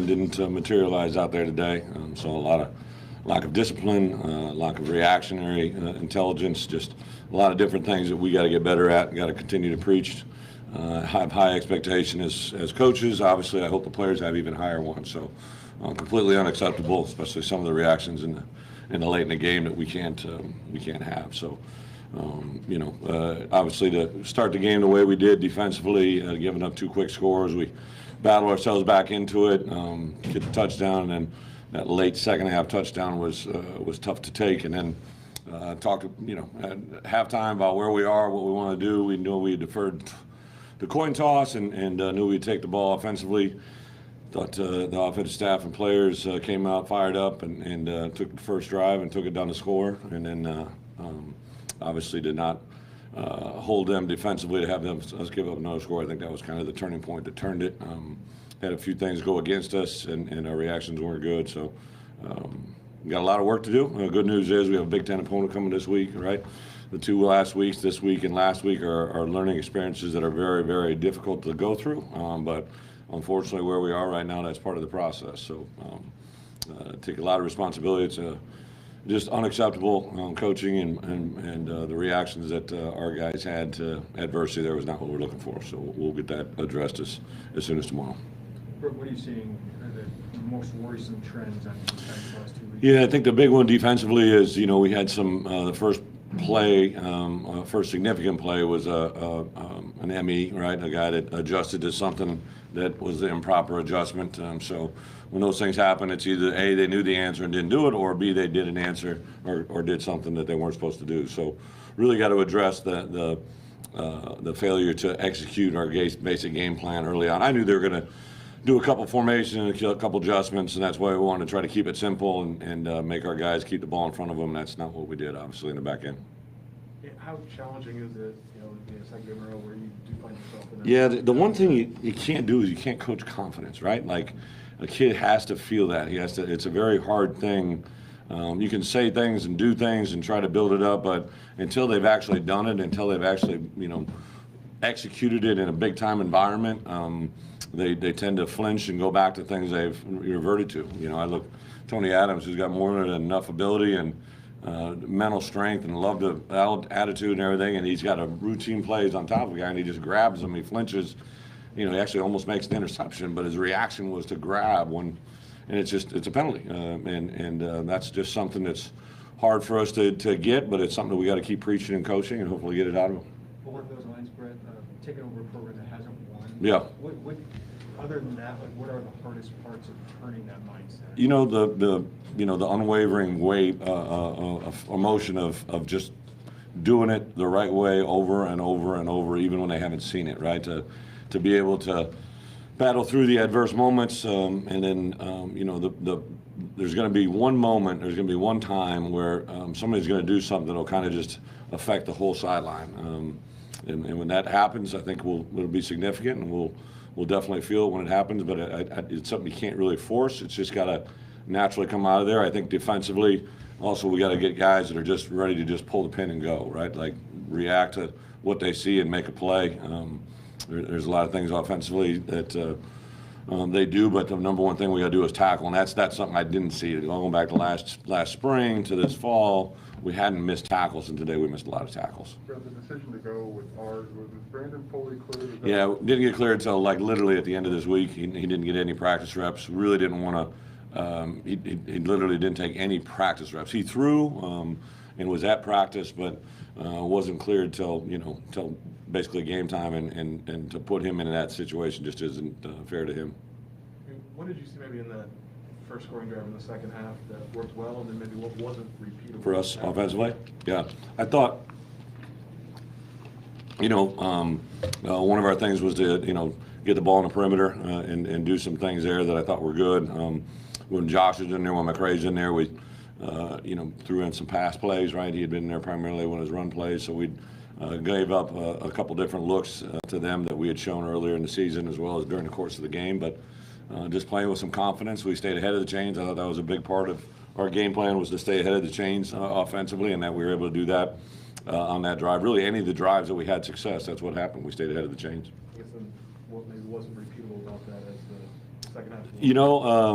didn't materialize out there today. So a lot of lack of discipline, lack of reactionary intelligence, just a lot of different things that we got to get better at. Got to continue to preach. Have high expectation as coaches. Obviously, I hope the players have even higher ones. So completely unacceptable, especially some of the reactions in the late in the game that we can't have. So. Obviously to start the game the way we did defensively, giving up 2 quick scores, we battled ourselves back into it, get the touchdown, and then that late second half touchdown was tough to take. And then talked, at halftime about where we are, what we want to do. We knew we deferred the coin toss and knew we'd take the ball offensively. Thought the offensive staff and players came out fired up and took the first drive and took it down to score, and then obviously did not hold them defensively to have us give up another score. I think that was kind of the turning point that turned it. Had a few things go against us, and our reactions weren't good. So we got a lot of work to do. Good news is we have a Big Ten opponent coming this week, right? The 2 last weeks, this week and last week, are learning experiences that are very, very difficult to go through. But unfortunately, where we are right now, that's part of the process. So take a lot of responsibility. It's just unacceptable coaching and the reactions that our guys had to adversity there was not what we're looking for. So we'll get that addressed as soon as tomorrow. What are you seeing the most worrisome trends on defense the last 2 weeks? Yeah, I think the big one defensively is, we had some, the first play, first significant play was an ME, right? A guy that adjusted to something that was the improper adjustment. So when those things happen, it's either A, they knew the answer and didn't do it, or B, they did an answer or did something that they weren't supposed to do. So really got to address the failure to execute our basic game plan early on. I knew they were going to do a couple formations, a couple adjustments, and that's why we wanted to try to keep it simple and make our guys keep the ball in front of them. That's not what we did, obviously, in the back end. How challenging is it, in a second game in a row where you do find yourself in that? Yeah, the one thing you can't do is you can't coach confidence, right? Like a kid has to feel that. He has to. It's a very hard thing. You can say things and do things and try to build it up, but until they've actually done it, until they've actually, executed it in a big time environment, they tend to flinch and go back to things they've reverted to. I look Tony Adams, who's got more than enough ability and mental strength and love the attitude and everything, and he's got a routine plays on top of the guy, and he just grabs him, he flinches. He actually almost makes an interception, but his reaction was to grab one, and it's a penalty, and that's just something that's hard for us to get, but it's something that we got to keep preaching and coaching and hopefully get it out of him. Along those lines, Bret, taking over a program that hasn't won. Yeah. What other than that, what are the hardest parts of turning that mindset? The unwavering way, emotion of just doing it the right way over and over and over, even when they haven't seen it, right? To be able to battle through the adverse moments, and then there's going to be one moment, there's going to be one time where somebody's going to do something that'll kind of just affect the whole sideline, and when that happens, I think it'll be significant, and we'll definitely feel it when it happens. But it's something you can't really force. It's just got to naturally come out of there. I think defensively, also we got to get guys that are just ready to just pull the pin and go, right? Like react to what they see and make a play. There's a lot of things offensively that they do, but the number one thing we got to do is tackle, and that's something I didn't see. Going back to last spring to this fall, we hadn't missed tackles, and today we missed a lot of tackles. The decision to go with ours, was Brandon fully cleared? Yeah, didn't get cleared until literally at the end of this week. He didn't get any practice reps. Really didn't want to. He literally didn't take any practice reps. He threw and was at practice, but wasn't cleared till basically game time, and to put him in that situation just isn't fair to him. What did you see maybe in that first scoring drive in the second half that worked well, and then maybe what wasn't repeatable? For us offensively? Yeah. I thought, one of our things was to, get the ball on the perimeter and do some things there that I thought were good. When Josh was in there, when McCray's in there, we, threw in some pass plays, right? He had been there primarily when it was run plays, so we gave up a couple different looks to them that we had shown earlier in the season as well as during the course of the game. But just playing with some confidence, we stayed ahead of the chains. I thought that was a big part of our game plan, was to stay ahead of the chains offensively, and that we were able to do that on that drive. Really, any of the drives that we had success, that's what happened. We stayed ahead of the chains. I guess then what maybe wasn't repeatable about that as second half?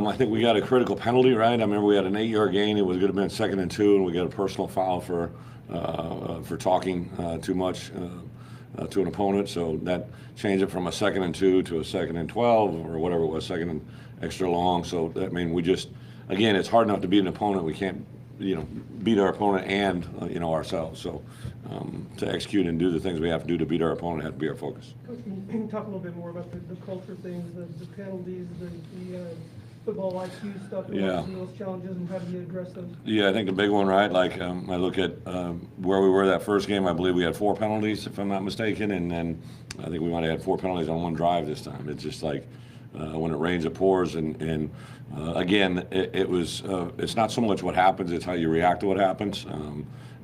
I think we got a critical penalty, right? I remember we had an 8-yard gain. It was going to have been 2nd and 2, and we got a personal foul for talking too much to an opponent. So that changed it from a 2nd and 2 to a 2nd and 12 or whatever it was, 2nd and extra long. So that, we just, again, it's hard enough to beat an opponent. We can't, beat our opponent and ourselves. So to execute and do the things we have to do to beat our opponent has to be our focus. Coach, can you talk a little bit more about the culture things, the penalties, the football IQ stuff, and Yeah. what are those challenges, and how do you address those? Yeah, I think the big one, right? Like I look at where we were that first game. I believe we had 4 penalties, if I'm not mistaken, and then I think we might have had 4 penalties on 1 drive this time. It's just like when it rains, it pours, and again, it's not so much what happens; it's how you react to what happens,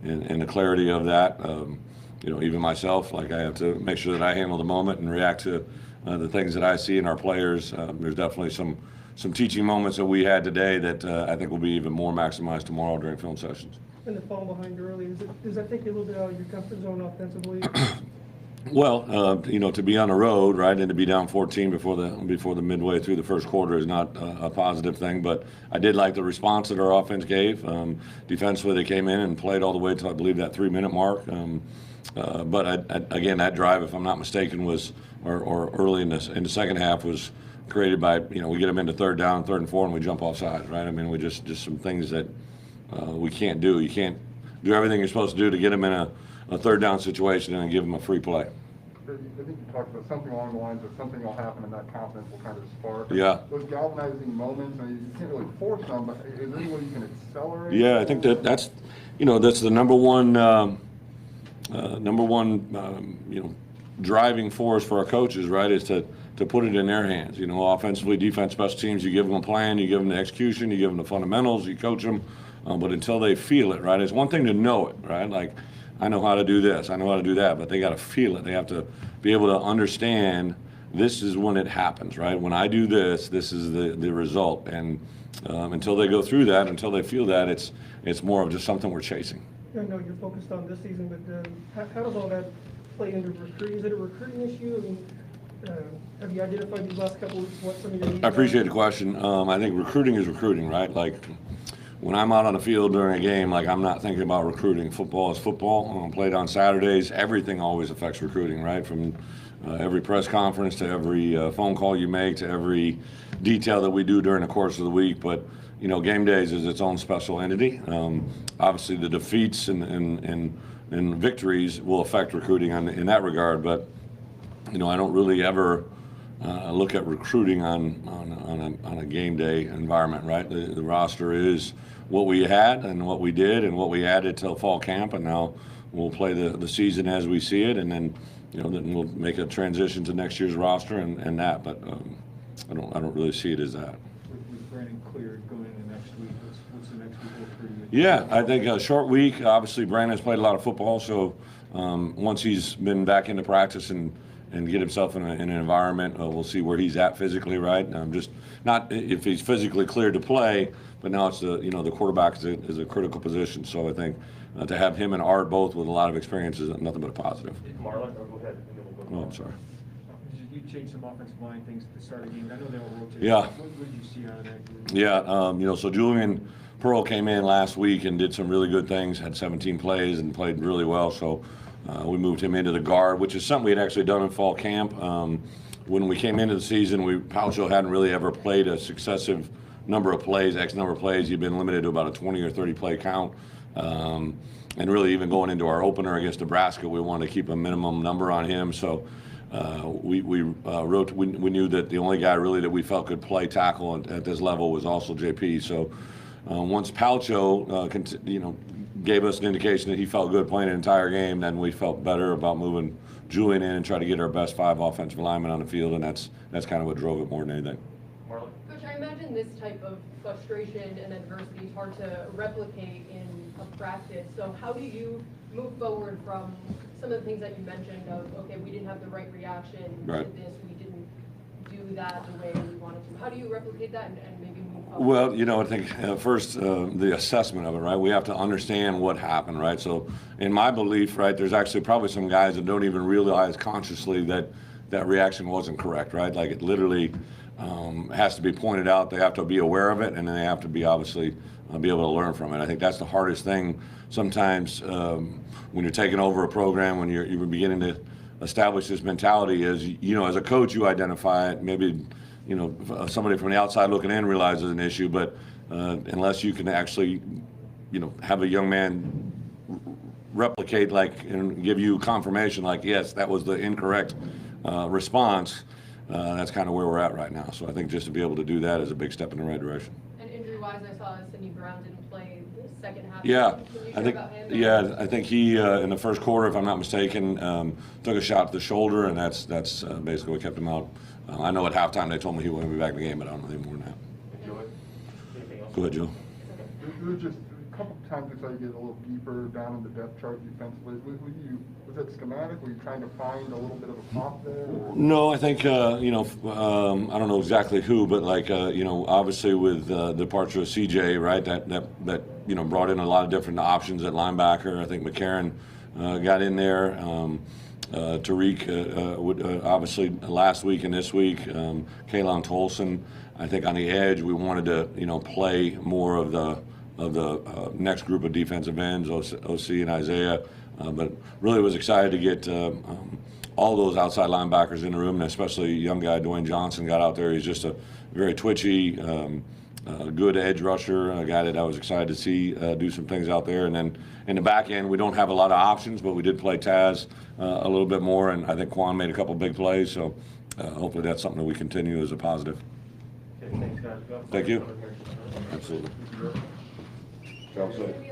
and the clarity of that. Even myself, like I have to make sure that I handle the moment and react to the things that I see in our players. There's definitely some teaching moments that we had today that I think will be even more maximized tomorrow during film sessions. And the fall behind early, does that take you a little bit out of your comfort zone offensively? Well, to be on the road, right, and to be down 14 before the midway through the first quarter is not a positive thing. But I did like the response that our offense gave. Defensively, they came in and played all the way to, I believe, that 3-minute mark. But again, that drive, if I'm not mistaken, was or early in the second half was created by we get them into 3rd down, 3rd and 4, and we jump off sides, right? We just some things that we can't do. You can't do everything you're supposed to do to get them in a 3rd down situation and give them a free play. I think you talked about something along the lines of something will happen and that confidence will kind of spark. Yeah. Those galvanizing moments, you can't really force them, but is there any way you can accelerate? Yeah, I think that's the number one driving force for our coaches, right? Is to put it in their hands. Offensively, defense, special teams. You give them a plan, you give them the execution, you give them the fundamentals, you coach them. But until they feel it, right? It's one thing to know it, right? Like, I know how to do this, I know how to do that, but they got to feel it. They have to be able to understand this is when it happens, right? When I do this, this is the result. And until they go through that, until they feel that, it's more of just something we're chasing. I know you're focused on this season, but how does all that play into recruiting? Is it a recruiting issue? Have you identified these last couple of weeks what some of your needs I appreciate are? the question. I think recruiting is recruiting, right? Like, when I'm out on the field during a game, like, I'm not thinking about recruiting. Football is football. Played on Saturdays. Everything always affects recruiting, right? From every press conference to every phone call you make to every detail that we do during the course of the week. But game days is its own special entity. Obviously, the defeats and victories will affect recruiting in that regard. But I don't really ever look at recruiting on a game day environment, right? The roster is what we had and what we did and what we added till fall camp, and now we'll play the season as we see it, and then then we'll make a transition to next year's roster and that. But I don't really see it as that. With Brandon cleared going into next week, what's the next week look for you? Yeah, I think a short week. Obviously, Brandon's played a lot of football, so once he's been back into practice and get himself in an environment, we'll see where he's at physically, right? Just not if he's physically cleared to play, but now it's the quarterback is a critical position. So I think to have him and Art both with a lot of experience is nothing but a positive. Marlon, go ahead. And then we'll go. Oh, I'm sorry. You changed some offensive line things at the start of the game. I know they all rotated. Yeah. What did you see out of that group? Yeah, so Julian Pearl came in last week and did some really good things, had 17 plays and played really well. So we moved him into the guard, which is something we had actually done in fall camp. When we came into the season, Paucho hadn't really ever played a successive number of plays, X number of plays. He'd been limited to about a 20 or 30 play count. And really, even going into our opener against Nebraska, we wanted to keep a minimum number on him. So we knew that the only guy really that we felt could play tackle at this level was also JP. So once Paucho, gave us an indication that he felt good playing an entire game, then we felt better about moving Julian in and try to get our best 5 offensive linemen on the field, and that's kind of what drove it more than anything. Marlon? Coach, I imagine this type of frustration and adversity is hard to replicate in a practice. So how do you move forward from some of the things that you mentioned of, okay, we didn't have the right reaction Right. to this, we didn't do that the way we wanted to. How do you replicate that and maybe move forward? Well, I think first the assessment of it, right? We have to understand what happened, right? So in my belief, right, there's actually probably some guys that don't even realize consciously that reaction wasn't correct, right? Like it literally, has to be pointed out. They have to be aware of it, and then they have to be obviously be able to learn from it. I think that's the hardest thing sometimes when you're taking over a program, when you're beginning to establish this mentality is, as a coach, you identify it. Maybe, somebody from the outside looking in realizes an issue, but unless you can actually, have a young man replicate and give you confirmation yes, that was the incorrect response, that's kind of where we're at right now. So I think just to be able to do that is a big step in the right direction. And injury-wise, I saw Sidney Brown didn't play the second half. Yeah, Can you I share think about him? I think he in the first quarter, if I'm not mistaken, took a shot to the shoulder, and that's basically what kept him out. I know at halftime they told me he wouldn't be back in the game, but I don't know anything more than that. Anything else? Go ahead, Joe. There was just a couple of times we saw you get a little deeper down in the depth chart defensively. Was that schematic? Were you trying to find a little bit of a pop there? No, I think I don't know exactly who, but obviously with the departure of CJ, right? That brought in a lot of different options at linebacker. I think McCarron got in there. Tariq would obviously last week and this week. Kaylon Tolson. I think on the edge we wanted to play more of the next group of defensive ends, OC and Isaiah. But really was excited to get all those outside linebackers in the room, and especially a young guy, Dwayne Johnson, got out there. He's just a very twitchy, good edge rusher, a guy that I was excited to see do some things out there. And then in the back end, we don't have a lot of options, but we did play Taz a little bit more, and I think Quan made a couple big plays. So hopefully that's something that we continue as a positive. Okay, thanks, guys. Thank you. Absolutely. Job safe.